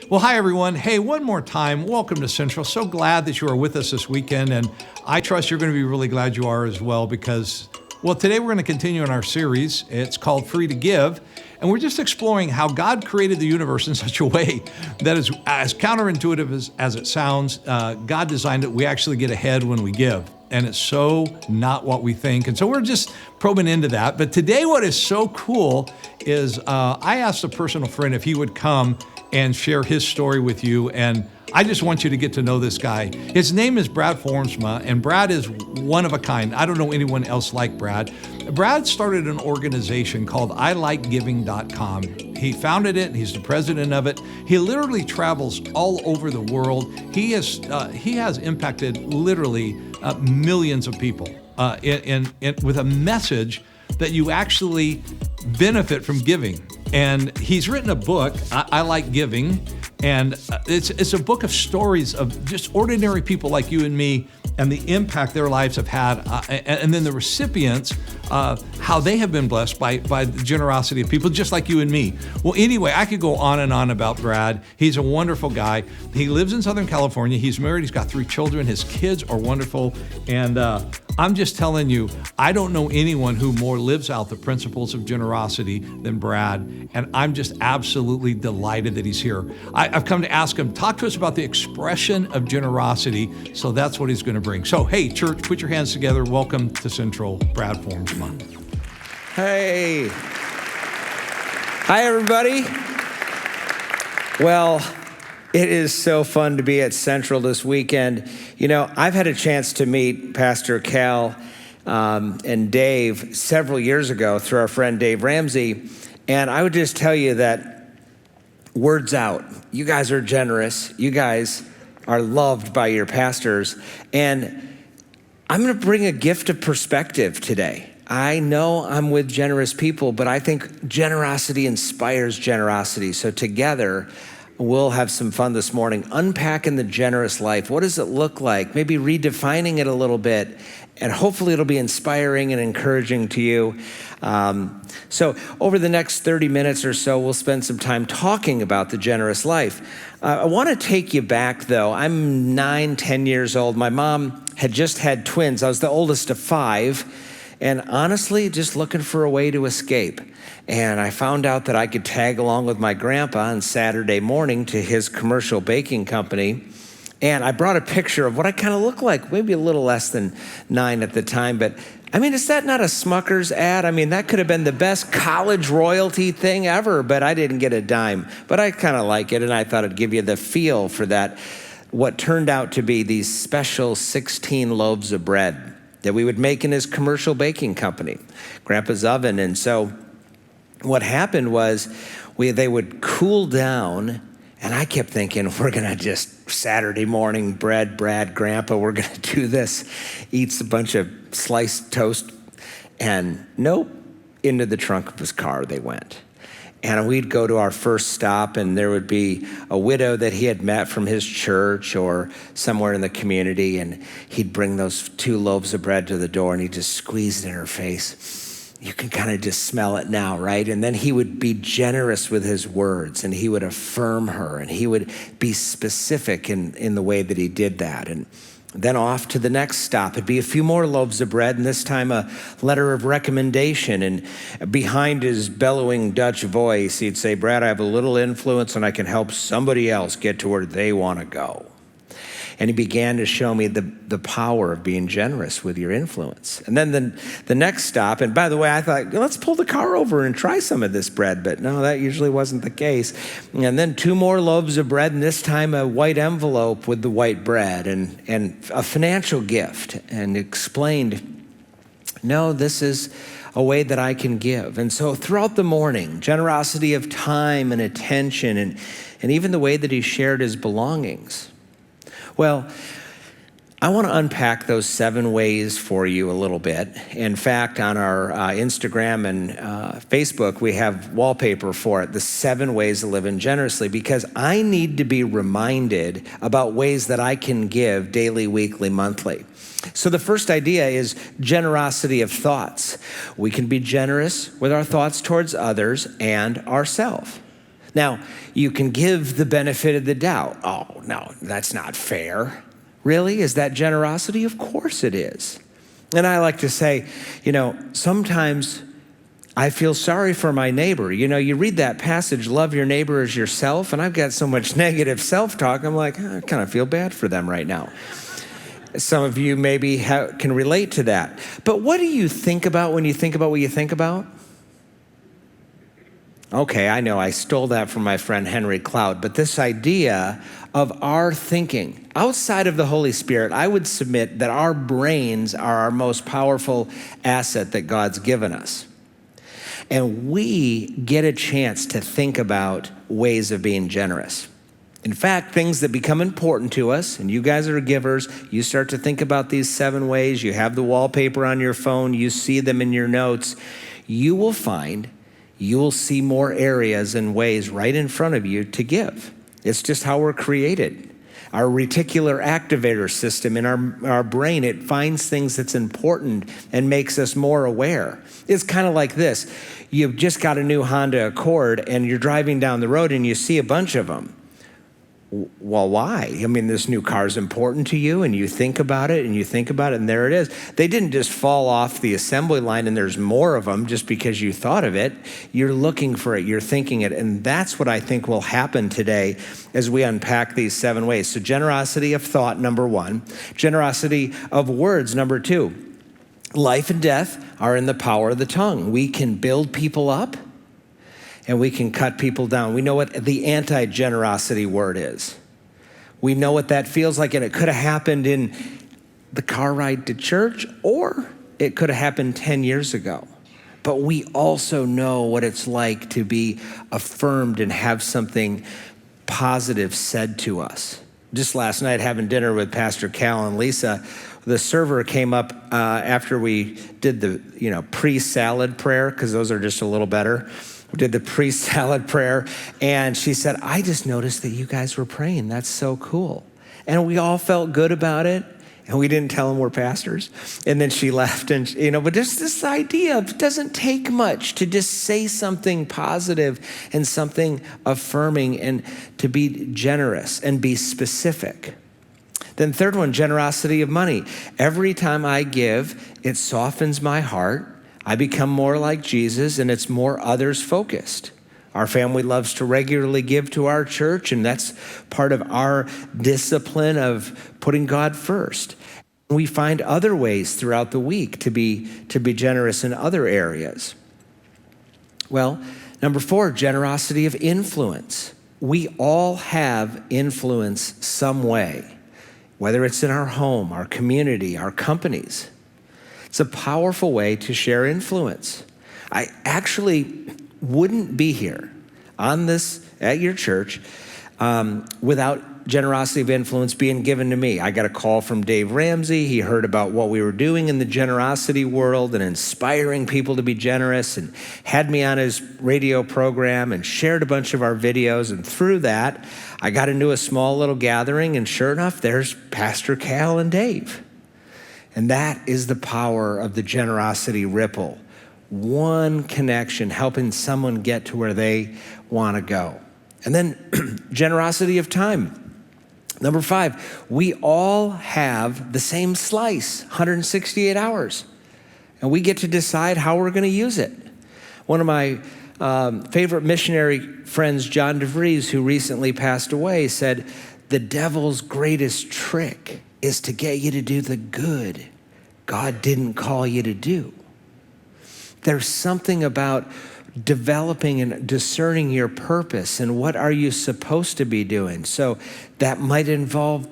Well, hi, everyone. Hey, one more time, welcome to Central. So glad that you are with us this weekend, and I trust you're going to be really glad you are as well because, well, today we're going to continue in our series. It's called Free to Give, and we're just exploring how God created the universe in such a way that is as counterintuitive as it sounds. God designed it. We actually get ahead when we give, and it's so not what we think. And so we're just probing into that. But today what is so cool is I asked a personal friend if he would come and share his story with you. And I just want you to get to know this guy. His name is Brad Formsma, and Brad is one of a kind. I don't know anyone else like Brad. Brad started an organization called ILikeGiving.com. He founded it. He's the president of it. He literally travels all over the world. He has impacted literally millions of people with a message that you actually benefit from giving. And he's written a book, I Like Giving, and it's a book of stories of just ordinary people like you and me and the impact their lives have had, and then the recipients, how they have been blessed by the generosity of people just like you and me. Well, anyway, I could go on and on about Brad. He's a wonderful guy. He lives in Southern California. He's married. He's got 3 children. His kids are wonderful. And I'm just telling you, I don't know anyone who more lives out the principles of generosity than Brad. And I'm just absolutely delighted that he's here. I've come to ask him, talk to us about the expression of generosity. So that's what he's going to bring. So, hey, church, put your hands together. Welcome to Central, Brad Formsma. Hey. Hi, everybody. Well, it is so fun to be at Central this weekend. You know, I've had a chance to meet Pastor Cal and Dave several years ago through our friend Dave Ramsey, and I would just tell you that word's out. You guys are generous. You guys are loved by your pastors, and I'm going to bring a gift of perspective today. I know I'm with generous people, but I think generosity inspires generosity. So together, we'll have some fun this morning, unpacking the generous life. What does it look like? Maybe redefining it a little bit, and hopefully it'll be inspiring and encouraging to you. So over the next 30 minutes or so, we'll spend some time talking about the generous life. I want to take you back, though. I'm 10 years old. My mom had just had twins. I was the oldest of 5. And honestly, just looking for a way to escape. And I found out that I could tag along with my grandpa on Saturday morning to his commercial baking company. And I brought a picture of what I kind of look like, maybe a little less than 9 at the time. But I mean, is that not a Smucker's ad? I mean, that could have been the best college royalty thing ever, but I didn't get a dime. But I kind of like it, and I thought I'd give you the feel for that, what turned out to be these special 16 loaves of bread that we would make in his commercial baking company, Grandpa's oven. And so what happened was they would cool down, and I kept thinking, we're going to just Saturday morning bread, Brad, Grandpa, we're going to do this. Eats a bunch of sliced toast, and nope, into the trunk of his car they went. And we'd go to our first stop, and there would be a widow that he had met from his church or somewhere in the community, and he'd bring those 2 loaves of bread to the door, and he'd just squeeze it in her face. You can kind of just smell it now, right? And then he would be generous with his words, and he would affirm her, and he would be specific in the way that he did that. And then off to the next stop. It'd be a few more loaves of bread, and this time a letter of recommendation. And behind his bellowing Dutch voice, he'd say, Brad, I have a little influence, and I can help somebody else get to where they want to go. And he began to show me the power of being generous with your influence. And then the next stop, and by the way, I thought, let's pull the car over and try some of this bread. But no, that usually wasn't the case. And then 2 more loaves of bread, and this time a white envelope with the white bread and a financial gift. And explained, no, this is a way that I can give. And so throughout the morning, generosity of time and attention, and even the way that he shared his belongings. Well, I want to unpack those 7 ways for you a little bit. In fact, on our Instagram and Facebook, we have wallpaper for it, the 7 ways of living generously, because I need to be reminded about ways that I can give daily, weekly, monthly. So the first idea is generosity of thoughts. We can be generous with our thoughts towards others and ourselves. Now, you can give the benefit of the doubt. Oh, no, that's not fair. Really? Is that generosity? Of course it is. And I like to say, sometimes I feel sorry for my neighbor. You read that passage, love your neighbor as yourself, and I've got so much negative self-talk, I'm like, I kind of feel bad for them right now. Some of you maybe can relate to that. But what do you think about when you think about what you think about? Okay, I know I stole that from my friend Henry Cloud, but this idea of our thinking outside of the Holy Spirit, I would submit that our brains are our most powerful asset that God's given us. And we get a chance to think about ways of being generous. In fact, things that become important to us, and you guys are givers, you start to think about these 7 ways, you have the wallpaper on your phone, you see them in your notes, you will find you will see more areas and ways right in front of you to give. It's just how we're created. Our reticular activator system in our brain, it finds things that's important and makes us more aware. It's kind of like this. You've just got a new Honda Accord and you're driving down the road and you see a bunch of them. Well, why? I mean, this new car is important to you, and you think about it, and there it is. They didn't just fall off the assembly line and there's more of them just because you thought of it. You're looking for it, you're thinking it, and that's what I think will happen today as we unpack these 7 ways. So generosity of thought, number 1. Generosity of words, number 2. Life and death are in the power of the tongue. We can build people up, and we can cut people down. We know what the anti-generosity word is. We know what that feels like, and it could have happened in the car ride to church, or it could have happened 10 years ago. But we also know what it's like to be affirmed and have something positive said to us. Just last night, having dinner with Pastor Cal and Lisa, the server came up after we did the pre-salad prayer, because those are just a little better. We did the pre-salad prayer, and she said, I just noticed that you guys were praying. That's so cool. And we all felt good about it, and we didn't tell them we're pastors. And then she left, and but there's this idea of it doesn't take much to just say something positive and something affirming, and to be generous and be specific. Then third one, generosity of money. Every time I give, it softens my heart. I become more like Jesus, and it's more others focused. Our family loves to regularly give to our church, and that's part of our discipline of putting God first. We find other ways throughout the week to be generous in other areas. Well, number 4, generosity of influence. We all have influence some way, whether it's in our home, our community, our companies. It's a powerful way to share influence. I actually wouldn't be here on this at your church without generosity of influence being given to me. I got a call from Dave Ramsey. He heard about what we were doing in the generosity world and inspiring people to be generous, and had me on his radio program and shared a bunch of our videos. And through that, I got into a small little gathering, and sure enough, there's Pastor Cal and Dave. And that is the power of the generosity ripple. One connection, helping someone get to where they want to go. And then generosity of time. Number 5, we all have the same slice, 168 hours. And we get to decide how we're going to use it. One of my favorite missionary friends, John DeVries, who recently passed away, said, the devil's greatest trick is to get you to do the good God didn't call you to do. There's something about developing and discerning your purpose and what are you supposed to be doing. So that might involve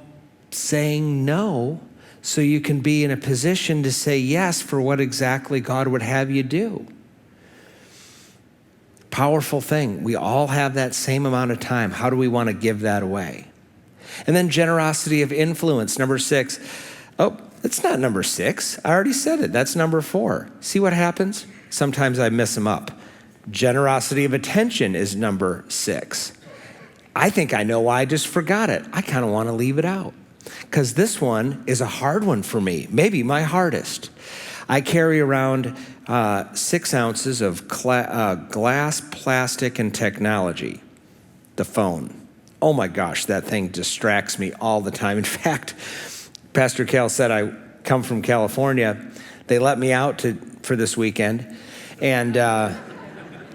saying no so you can be in a position to say yes for what exactly God would have you do. Powerful thing. We all have that same amount of time. How do we want to give that away? And then generosity of influence, number 6. Oh, it's not number 6. I already said it. That's number 4. See what happens? Sometimes I mess them up. Generosity of attention is number 6. I think I know why I just forgot it. I kind of want to leave it out because this one is a hard one for me, maybe my hardest. I carry around 6 ounces of glass, plastic, and technology. the phone. Oh my gosh, that thing distracts me all the time. In fact, Pastor Cal said I come from California. They let me out for this weekend. And I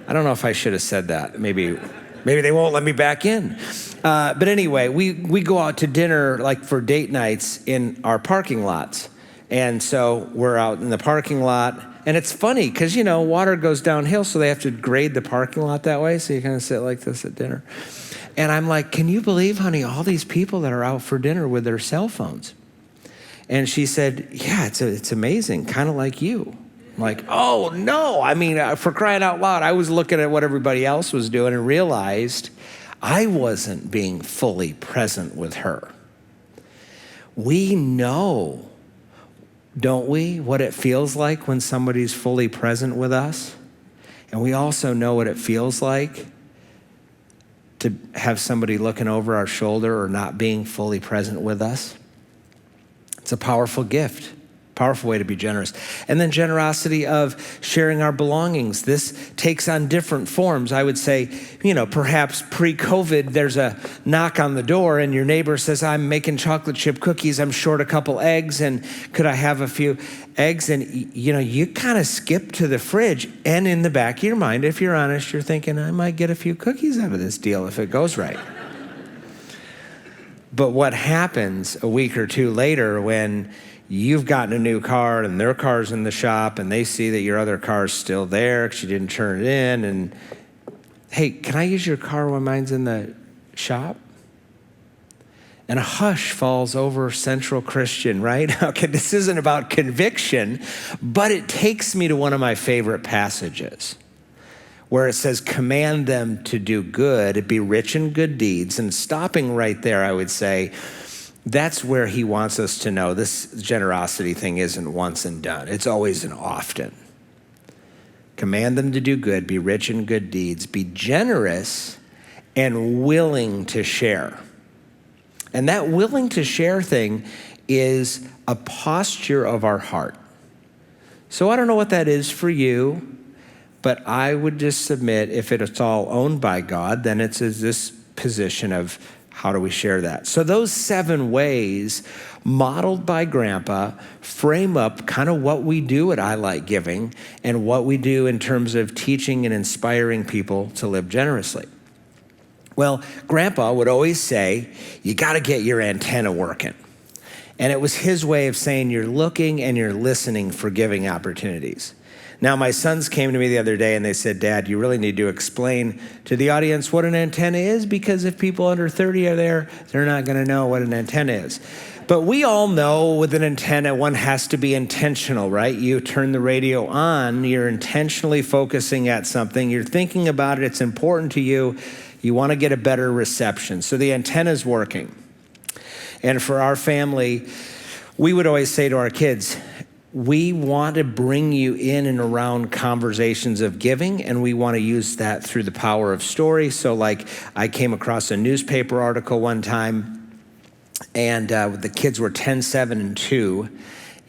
don't know if I should have said that. Maybe they won't let me back in. But anyway, we go out to dinner like for date nights in our parking lots. And so we're out in the parking lot. And it's funny because, water goes downhill, so they have to grade the parking lot that way. So you kind of sit like this at dinner. And I'm like, can you believe, honey, all these people that are out for dinner with their cell phones? And she said, yeah, it's amazing, kind of like you. I'm like, oh, no. I mean, for crying out loud, I was looking at what everybody else was doing and realized I wasn't being fully present with her. We know, don't we, what it feels like when somebody's fully present with us? And we also know what it feels like to have somebody looking over our shoulder or not being fully present with us. It's a powerful gift, powerful way to be generous. And then generosity of sharing our belongings. This takes on different forms. I would say, perhaps pre-COVID, there's a knock on the door and your neighbor says, I'm making chocolate chip cookies. I'm short a couple eggs and could I have a few eggs? And, you kind of skip to the fridge. And in the back of your mind, if you're honest, you're thinking, I might get a few cookies out of this deal if it goes right. But what happens a week or two later when you've gotten a new car and their car's in the shop and they see that your other car's still there because you didn't turn it in and, hey, can I use your car when mine's in the shop? And a hush falls over Central Christian, right? Okay, this isn't about conviction, but it takes me to one of my favorite passages where it says, command them to do good, be rich in good deeds. And stopping right there, I would say, that's where he wants us to know this generosity thing isn't once and done. It's always and often. Command them to do good, be rich in good deeds, be generous and willing to share. And that willing to share thing is a posture of our heart. So I don't know what that is for you, but I would just submit if it's all owned by God, then it's this position of how do we share that? So those 7 ways modeled by Grandpa frame up kind of what we do at I Like Giving and what we do in terms of teaching and inspiring people to live generously. Well, Grandpa would always say, you got to get your antenna working. And it was his way of saying you're looking and you're listening for giving opportunities. Now, my sons came to me the other day and they said, Dad, you really need to explain to the audience what an antenna is because if people under 30 are there, they're not going to know what an antenna is. But we all know with an antenna, one has to be intentional, right? You turn the radio on, you're intentionally focusing at something, you're thinking about it, it's important to you, you want to get a better reception. So the antenna's working. And for our family, we would always say to our kids, we want to bring you in and around conversations of giving, and we want to use that through the power of story. So like I came across a newspaper article one time, and the kids were 10, 7, and 2,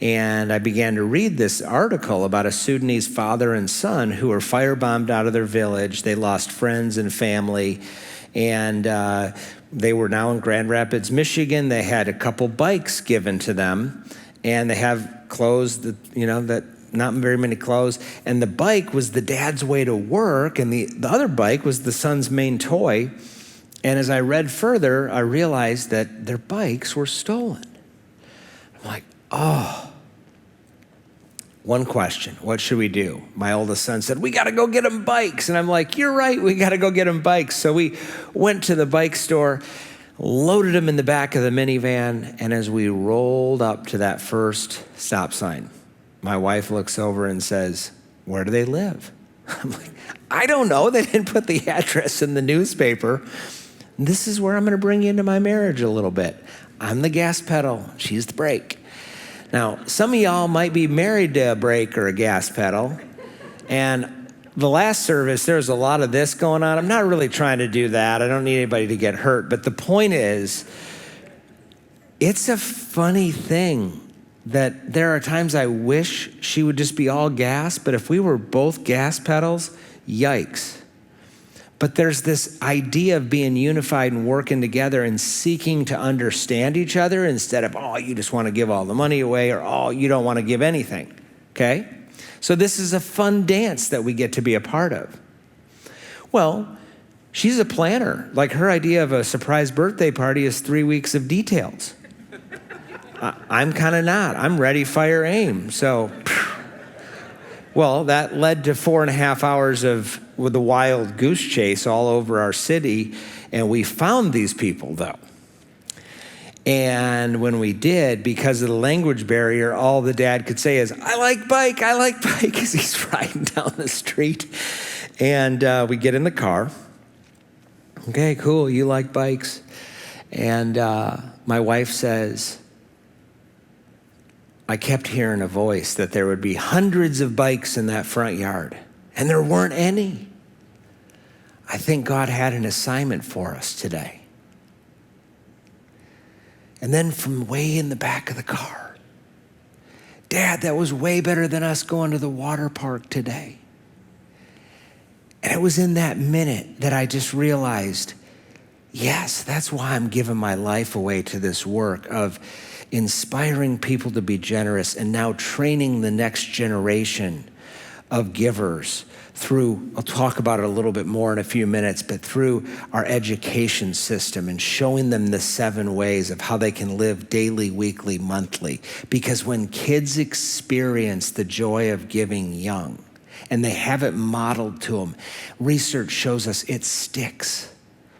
and I began to read this article about a Sudanese father and son who were firebombed out of their village. They lost friends and family, and they were now in Grand Rapids, Michigan. They had a couple bikes given to them, and they have clothes that not very many clothes. And the bike was the dad's way to work, and the other bike was the son's main toy. And as I read further, I realized that their bikes were stolen. I'm like, oh. One question, what should we do? My oldest son said, we got to go get them bikes. And I'm like, you're right, we got to go get them bikes. So we went to the bike store, loaded them in the back of the minivan, and as we rolled up to that first stop sign, my wife looks over and says, where do they live? I'm like, I don't know. They didn't put the address in the newspaper. This is where I'm going to bring you into my marriage a little bit. I'm the gas pedal. She's the brake. Now, some of y'all might be married to a brake or a gas pedal, and the last service, there's a lot of this going on. I'm not really trying to do that. I don't need anybody to get hurt. But the point is, it's a funny thing that there are times I wish she would just be all gas, but if we were both gas pedals, yikes. But there's this idea of being unified and working together and seeking to understand each other instead of, oh, you just want to give all the money away, or, oh, you don't want to give anything, okay? So this is a fun dance that we get to be a part of. Well, she's a planner. Like, her idea of a surprise birthday party is 3 weeks of details. I'm kind of not. I'm ready, fire, aim. So, well, that led to 4.5 hours with a wild goose chase all over our city, and we found these people, though. And when we did, because of the language barrier, all the dad could say is, I like bike, as he's riding down the street. And we get in the car. Okay, cool, you like bikes. And my wife says, I kept hearing a voice that there would be hundreds of bikes in that front yard, and there weren't any. I think God had an assignment for us today. And then from way in the back of the car, Dad, that was way better than us going to the water park today. And it was in that minute that I just realized, yes, that's why I'm giving my life away to this work of inspiring people to be generous and now training the next generation of givers through, I'll talk about it a little bit more in a few minutes, but through our education system and showing them the 7 ways of how they can live daily, weekly, monthly. Because when kids experience the joy of giving young and they have it modeled to them, research shows us it sticks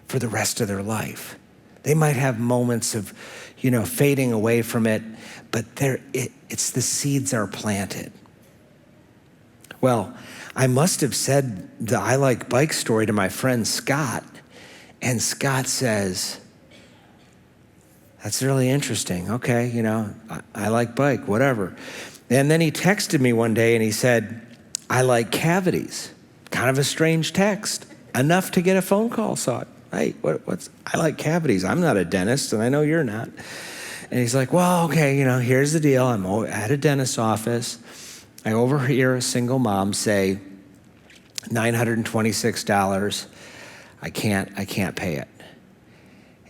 for the rest of their life. They might have moments of, fading away from it, but it's the seeds are planted. Well, I must have said the I like bike story to my friend Scott, and Scott says, that's really interesting. Okay, I like bike, whatever. And then he texted me one day and he said, I like cavities. Kind of a strange text, enough to get a phone call. So hey, I like cavities. I'm not a dentist, and I know you're not. And he's like, well, okay, here's the deal. I'm at a dentist's office. I overhear a single mom say, $926. I can't pay it.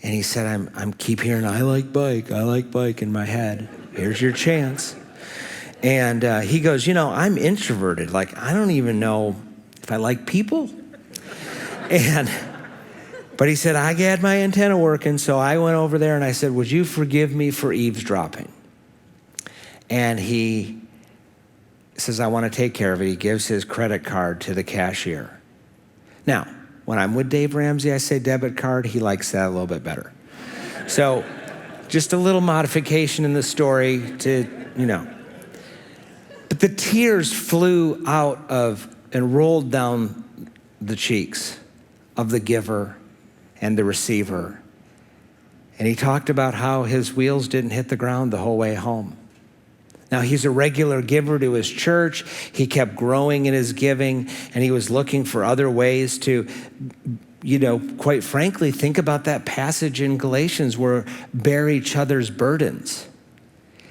And he said, I'm keep hearing, I like bike in my head. Here's your chance. And he goes, I'm introverted. Like, I don't even know if I like people. But he said, I had my antenna working, so I went over there and I said, would you forgive me for eavesdropping? And he says, I want to take care of it. He gives his credit card to the cashier. Now, when I'm with Dave Ramsey, I say debit card. He likes that a little bit better. So just a little modification in the story to, But the tears flew out of and rolled down the cheeks of the giver and the receiver. And he talked about how his wheels didn't hit the ground the whole way home. Now, he's a regular giver to his church. He kept growing in his giving, and he was looking for other ways to, quite frankly, think about that passage in Galatians where bear each other's burdens.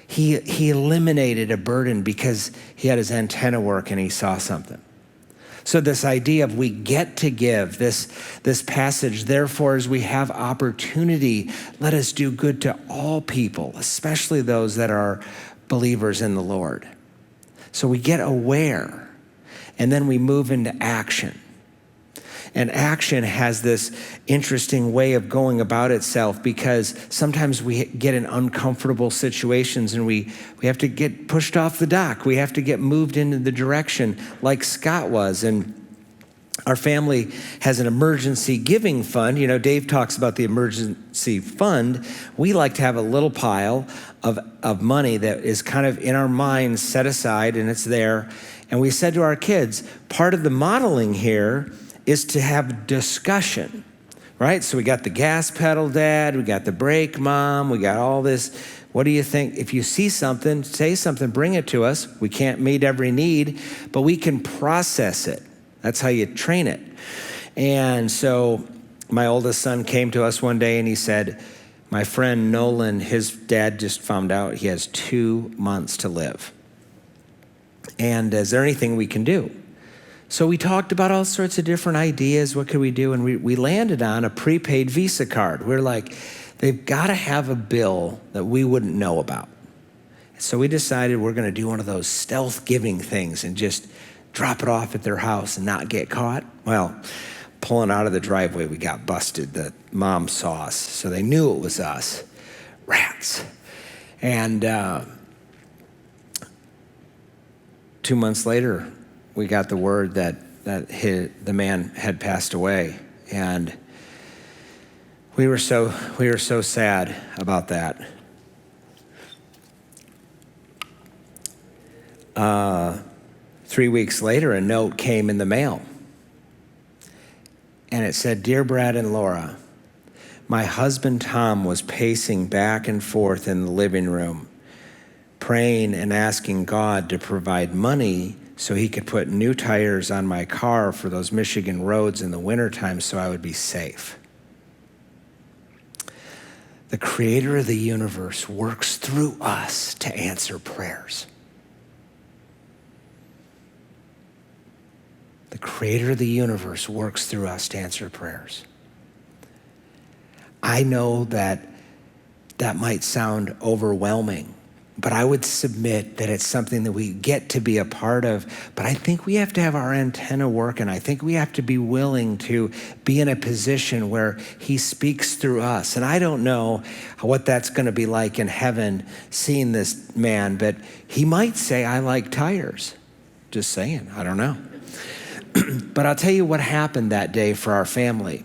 He eliminated a burden because he had his antenna work and he saw something. So this idea of we get to give, this passage, therefore, as we have opportunity, let us do good to all people, especially those that are believers in the Lord. So we get aware, and then we move into action. And action has this interesting way of going about itself because sometimes we get in uncomfortable situations and we have to get pushed off the dock. We have to get moved into the direction like Scott was. And our family has an emergency giving fund. Dave talks about the emergency fund. We like to have a little pile of money that is kind of in our minds set aside, and it's there. And we said to our kids, part of the modeling here is to have discussion, right? So we got the gas pedal dad, we got the brake mom, we got all this. What do you think? If you see something, say something, bring it to us. We can't meet every need, but we can process it. That's how you train it. And so my oldest son came to us one day and he said, my friend Nolan, his dad just found out he has 2 months to live. And is there anything we can do? So we talked about all sorts of different ideas. What could we do? And we landed on a prepaid Visa card. We're like, they've got to have a bill that we wouldn't know about. So we decided we're going to do one of those stealth giving things and just drop it off at their house and not get caught. Well, pulling out of the driveway, we got busted. The mom saw us, so they knew it was us. Rats. And 2 months later, we got the word that the man had passed away, and we were so sad about that. 3 weeks later, a note came in the mail, and it said, "Dear Brad and Laura, my husband Tom was pacing back and forth in the living room, praying and asking God to provide money so he could put new tires on my car for those Michigan roads in the wintertime so I would be safe. The creator of the universe works through us to answer prayers." The creator of the universe works through us to answer prayers. I know that might sound overwhelming, but I would submit that it's something that we get to be a part of. But I think we have to have our antenna working. I think we have to be willing to be in a position where he speaks through us. And I don't know what that's going to be like in heaven, seeing this man, but he might say, "I like tires." Just saying, I don't know. But I'll tell you what happened that day for our family.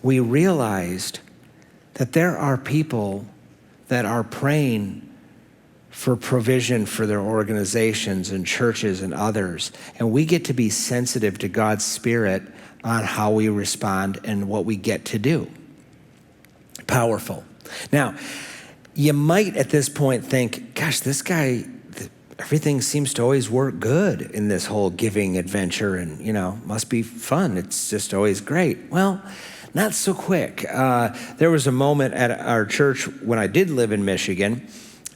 We realized that there are people that are praying for provision for their organizations and churches and others. And we get to be sensitive to God's Spirit on how we respond and what we get to do. Powerful. Now, you might at this point think, gosh, this guy, everything seems to always work good in this whole giving adventure and, must be fun. It's just always great. Well, not so quick. There was a moment at our church when I did live in Michigan.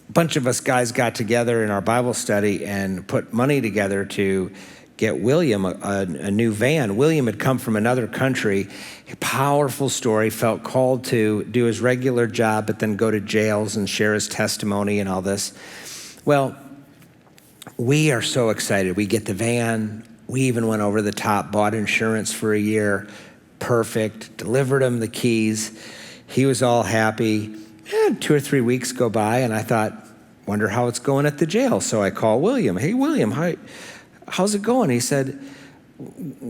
A bunch of us guys got together in our Bible study and put money together to get William a new van. William had come from another country, a powerful story, felt called to do his regular job, but then go to jails and share his testimony and all this. Well, we are so excited. We get the van. We even went over the top, bought insurance for a year. Perfect. Delivered him the keys. He was all happy. And 2 or 3 weeks go by, and I thought, wonder how it's going at the jail. So I call William. "Hey, William, how's it going?" He said,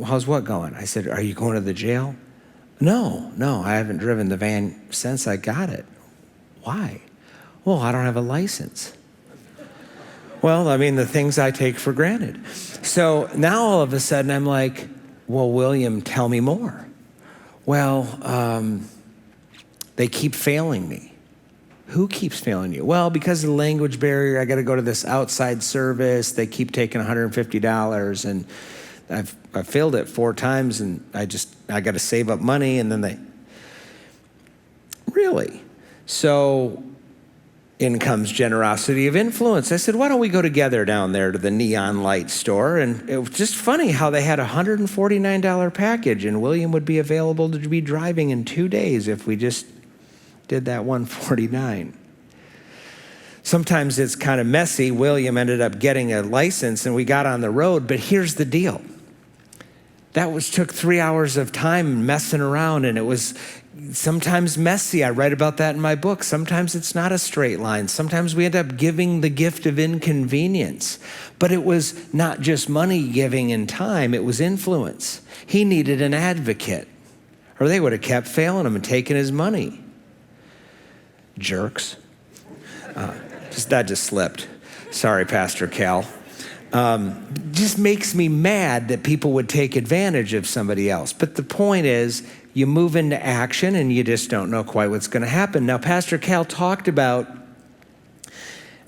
"How's what going?" I said, "Are you going to the jail?" No, I haven't driven the van since I got it." "Why?" "Well, I don't have a license." Well, the things I take for granted. So now all of a sudden I'm like, "Well, William, tell me more." "Well, they keep failing me." "Who keeps failing you?" "Well, because of the language barrier, I got to go to this outside service. They keep taking $150, and I've failed it 4 times, and I got to save up money, and then they..." Really? So in comes generosity of influence. I said, "Why don't we go together down there to the neon light store?" And it was just funny how they had a $149 package, and William would be available to be driving in 2 days if we just did that $149. Sometimes it's kind of messy. William ended up getting a license, and we got on the road. But here's the deal. Took 3 hours of time messing around, and it was sometimes messy. I write about that in my book. Sometimes it's not a straight line. Sometimes we end up giving the gift of inconvenience. But it was not just money giving and time, it was influence. He needed an advocate, or they would have kept failing him and taking his money. Jerks. That just slipped. Sorry, Pastor Cal. Just makes me mad that people would take advantage of somebody else. But the point is, you move into action and you just don't know quite what's going to happen. Now, Pastor Cal talked about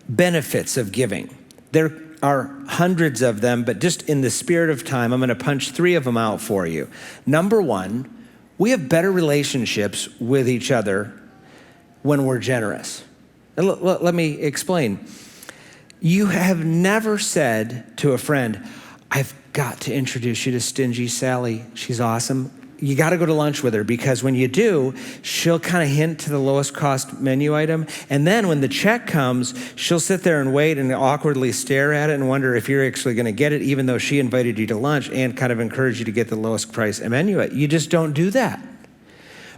benefits of giving. There are hundreds of them, but just in the spirit of time, I'm going to punch 3 of them out for you. Number 1, we have better relationships with each other when we're generous. Let me explain. You have never said to a friend, I've got to introduce you to Stingy Sally. She's awesome. You got to go to lunch with her, because when you do, she'll kind of hint to the lowest cost menu item. And then when the check comes, she'll sit there and wait and awkwardly stare at it and wonder if you're actually going to get it, even though she invited you to lunch and kind of encouraged you to get the lowest price menu. You just don't do that.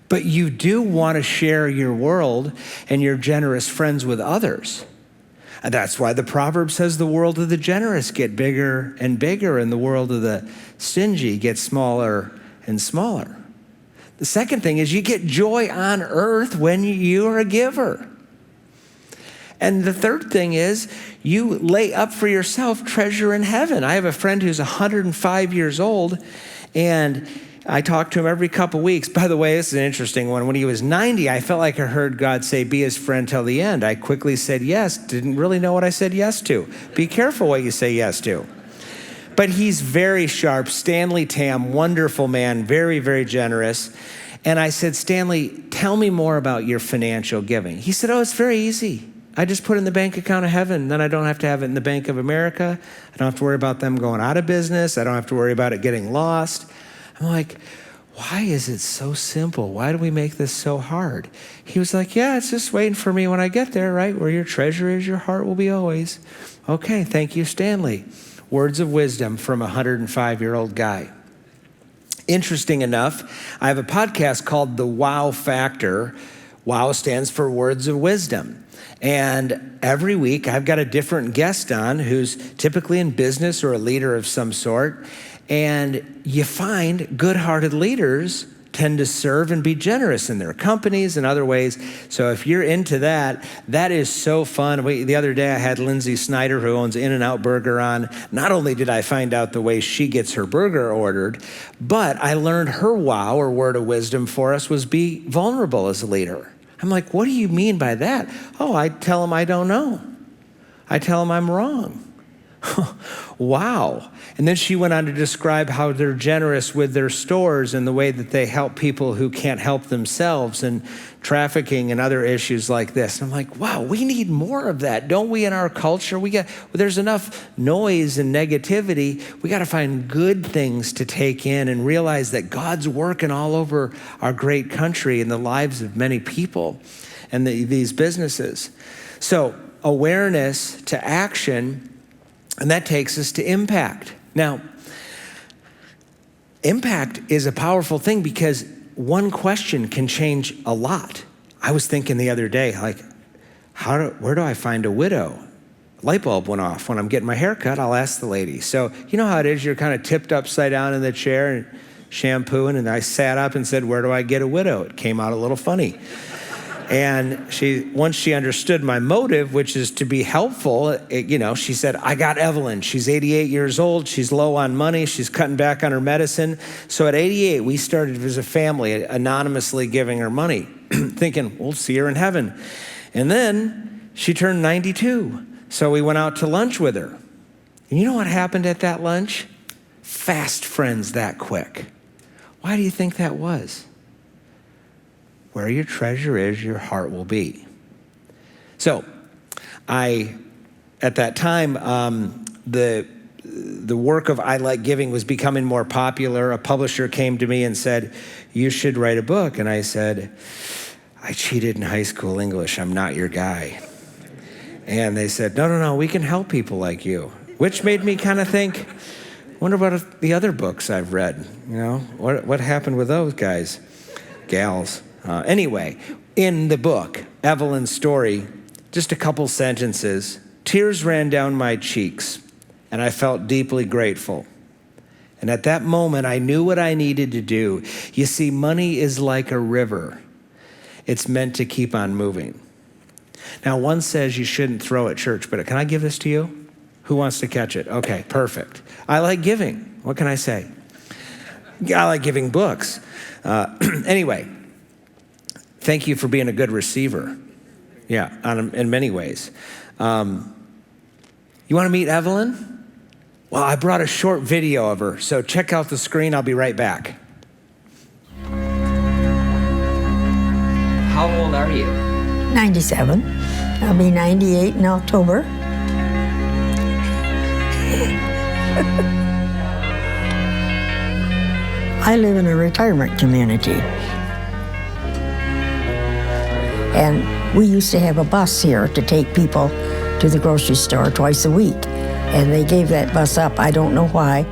But you do want to share your world and your generous friends with others. And that's why the proverb says the world of the generous get bigger and bigger, and the world of the stingy gets smaller and smaller. The second thing is you get joy on earth when you are a giver. And the third thing is you lay up for yourself treasure in heaven. I have a friend who's 105 years old, and I talk to him every couple weeks. By the way, this is an interesting one. When he was 90, I felt like I heard God say, be his friend till the end. I quickly said yes, didn't really know what I said yes to. Be careful what you say yes to. But he's very sharp. Stanley Tam, wonderful man, very, very generous. And I said, Stanley, tell me more about your financial giving. He said, it's very easy. I just put it in the bank account of heaven. Then I don't have to have it in the Bank of America. I don't have to worry about them going out of business. I don't have to worry about it getting lost. I'm like, why is it so simple? Why do we make this so hard? He was like, yeah, it's just waiting for me when I get there, right? Where your treasure is, your heart will be always. Okay, thank you, Stanley. Words of wisdom from a 105-year-old guy. Interesting enough, I have a podcast called The Wow Factor. WOW stands for Words of Wisdom. And every week I've got a different guest on who's typically in business or a leader of some sort. And you find good-hearted leaders tend to serve and be generous in their companies and other ways. So if you're into that, that is so fun. The other day I had Lindsay Snyder, who owns In-N-Out Burger, on. Not only did I find out the way she gets her burger ordered, but I learned her wow, or word of wisdom for us, was be vulnerable as a leader. I'm like, what do you mean by that? I tell them I don't know. I tell them I'm wrong. Wow. And then she went on to describe how they're generous with their stores and the way that they help people who can't help themselves, and trafficking and other issues like this. And I'm like, wow, we need more of that, don't we, in our culture? There's enough noise and negativity. We got to find good things to take in and realize that God's working all over our great country in the lives of many people and these businesses. So awareness to action. And that takes us to impact. Now, impact is a powerful thing because one question can change a lot. I was thinking the other day, like, where do I find a widow? Light bulb went off. When I'm getting my hair cut, I'll ask the lady. So you know how it is, you're kind of tipped upside down in the chair and shampooing, and I sat up and said, where do I get a widow? It came out a little funny. And once she understood my motive, which is to be helpful, she said, I got Evelyn. She's 88 years old. She's low on money. She's cutting back on her medicine. So at 88, we started as a family, anonymously giving her money, thinking, we'll see her in heaven. And then she turned 92. So we went out to lunch with her. And you know what happened at that lunch? Fast friends that quick. Why do you think that was? Where your treasure is, your heart will be. So at that time, the work of I Like Giving was becoming more popular. A publisher came to me and said, you should write a book. And I said, I cheated in high school English. I'm not your guy. And they said, no, we can help people like you. Which made me kind of think, wonder about the other books I've read. What happened with those guys, gals? Anyway, in the book, Evelyn's story, just a couple sentences, tears ran down my cheeks, and I felt deeply grateful. And at that moment, I knew what I needed to do. You see, money is like a river. It's meant to keep on moving. Now, one says you shouldn't throw at church, but can I give this to you? Who wants to catch it? Okay, perfect. I like giving. What can I say? I like giving books. Anyway. Thank you for being a good receiver. Yeah, in many ways. You want to meet Evelyn? Well, I brought a short video of her, so check out the screen. I'll be right back. How old are you? 97. I'll be 98 in October. I live in a retirement community. And we used to have a bus here to take people to the grocery store twice a week. And they gave that bus up. I don't know why.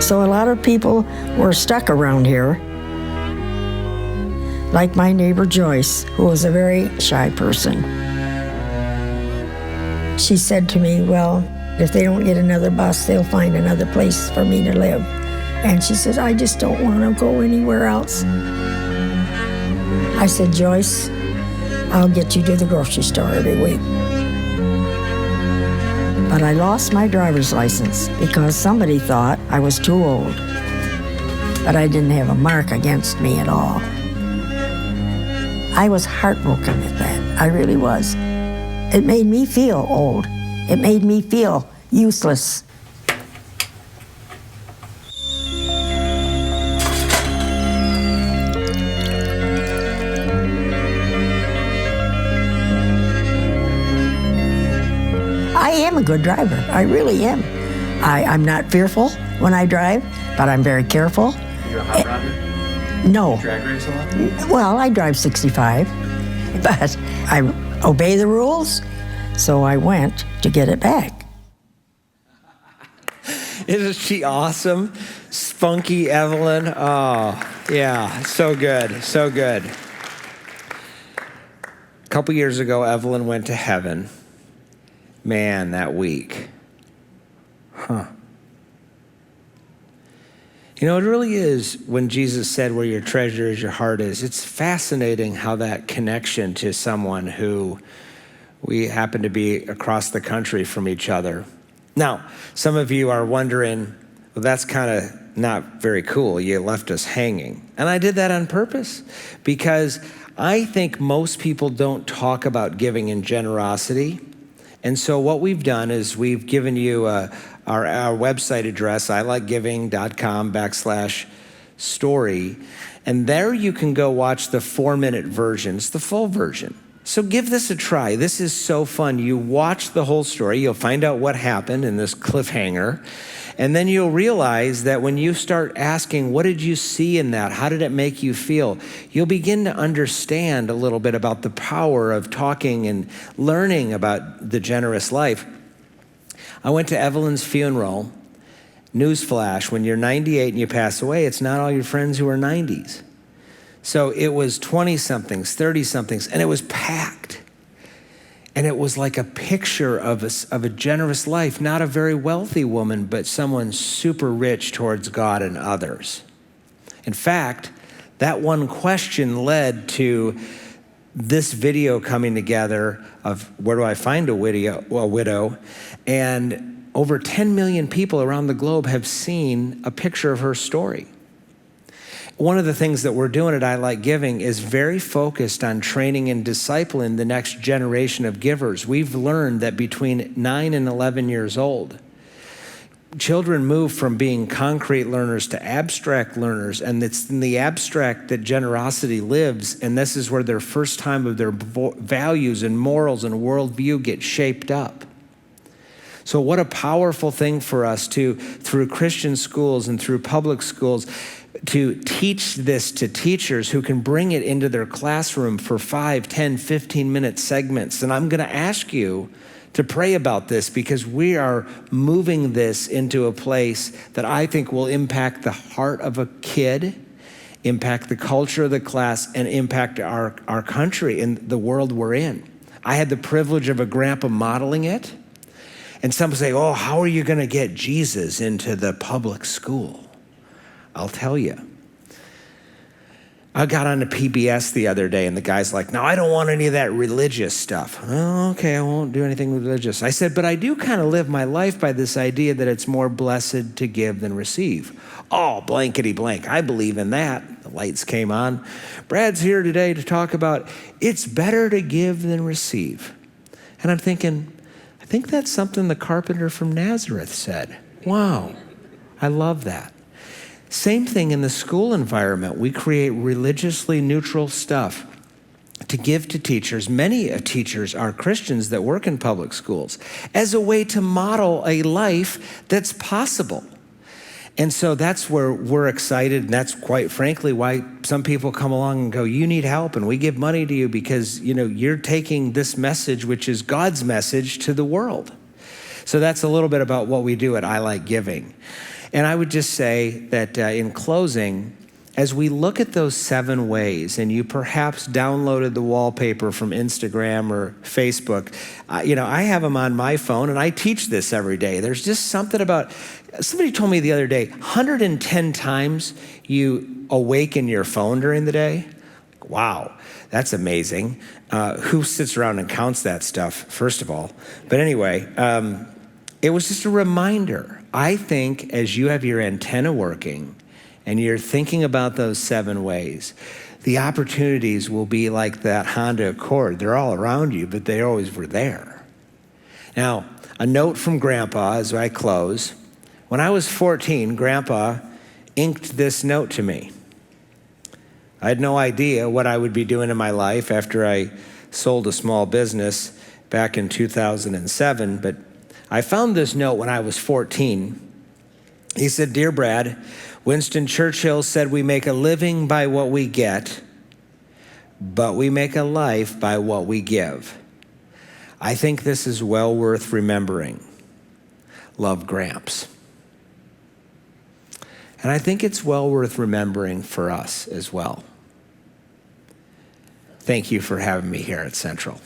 So a lot of people were stuck around here. Like my neighbor Joyce, who was a very shy person. She said to me, well, if they don't get another bus, they'll find another place for me to live. And she said, I just don't want to go anywhere else. I said, Joyce, I'll get you to the grocery store every week. But I lost my driver's license because somebody thought I was too old. But I didn't have a mark against me at all. I was heartbroken at that. I really was. It made me feel old. It made me feel useless. I am a good driver. I really am. I'm not fearful when I drive, but I'm very careful. You're a hot rodder? No. You drag race a lot? Well, I drive 65, but I obey the rules, so I went to get it back. Isn't she awesome? Spunky Evelyn. Oh, yeah, so good, so good. A couple years ago, Evelyn went to heaven. Man, that week. You know, it really is when Jesus said where your treasure is, your heart is. It's fascinating how that connection to someone who we happen to be across the country from each other. Now, some of you are wondering, well, that's kind of not very cool. You left us hanging. And I did that on purpose because I think most people don't talk about giving and generosity. And so what we've done is we've given you our website address, ilikegiving.com/story. And there you can go watch the 4-minute version. It's the full version. So give this a try. This is so fun. You watch the whole story. You'll find out what happened in this cliffhanger. And then you'll realize that when you start asking, what did you see in that? How did it make you feel? You'll begin to understand a little bit about the power of talking and learning about the generous life. I went to Evelyn's funeral. Newsflash, when you're 98 and you pass away, it's not all your friends who are 90s. So it was 20-somethings, 30-somethings, and it was packed. And it was like a picture of a generous life, not a very wealthy woman, but someone super rich towards God and others. In fact, that one question led to this video coming together of where do I find a widow? And over 10 million people around the globe have seen a picture of her story. One of the things that we're doing at I Like Giving is very focused on training and discipling the next generation of givers. We've learned that between 9 and 11 years old, children move from being concrete learners to abstract learners, and it's in the abstract that generosity lives, and this is where their first time of their values and morals and worldview get shaped up. So what a powerful thing for us to, through Christian schools and through public schools, to teach this to teachers who can bring it into their classroom for 5, 10, 15-minute segments. And I'm going to ask you to pray about this because we are moving this into a place that I think will impact the heart of a kid, impact the culture of the class, and impact our country and the world we're in. I had the privilege of a grandpa modeling it. And some say, oh, how are you going to get Jesus into the public school? I'll tell you. I got on the PBS the other day, and the guy's like, no, I don't want any of that religious stuff. Oh, okay, I won't do anything religious. I said, but I do kind of live my life by this idea that it's more blessed to give than receive. Oh, blankety blank. I believe in that. The lights came on. Brad's here today to talk about it's better to give than receive. And I'm thinking, I think that's something the carpenter from Nazareth said. Wow, I love that. Same thing in the school environment. We create religiously neutral stuff to give to teachers. Many teachers are Christians that work in public schools as a way to model a life that's possible. And so that's where we're excited, and that's quite frankly why some people come along and go, you need help, and we give money to you because, you're taking this message, which is God's message, to the world. So that's a little bit about what we do at I Like Giving. And I would just say that in closing, as we look at those 7 ways, and you perhaps downloaded the wallpaper from Instagram or Facebook, I have them on my phone, and I teach this every day. There's just something about, somebody told me the other day, 110 times you awaken your phone during the day. Wow, that's amazing. Who sits around and counts that stuff, first of all? But anyway, it was just a reminder. I think as you have your antenna working, and you're thinking about those 7 ways, the opportunities will be like that Honda Accord. They're all around you, but they always were there. Now, a note from Grandpa as I close. When I was 14, Grandpa inked this note to me. I had no idea what I would be doing in my life after I sold a small business back in 2007, but I found this note when I was 14. He said, "Dear Brad, Winston Churchill said we make a living by what we get, but we make a life by what we give. I think this is well worth remembering. Love, Gramps." And I think it's well worth remembering for us as well. Thank you for having me here at Central.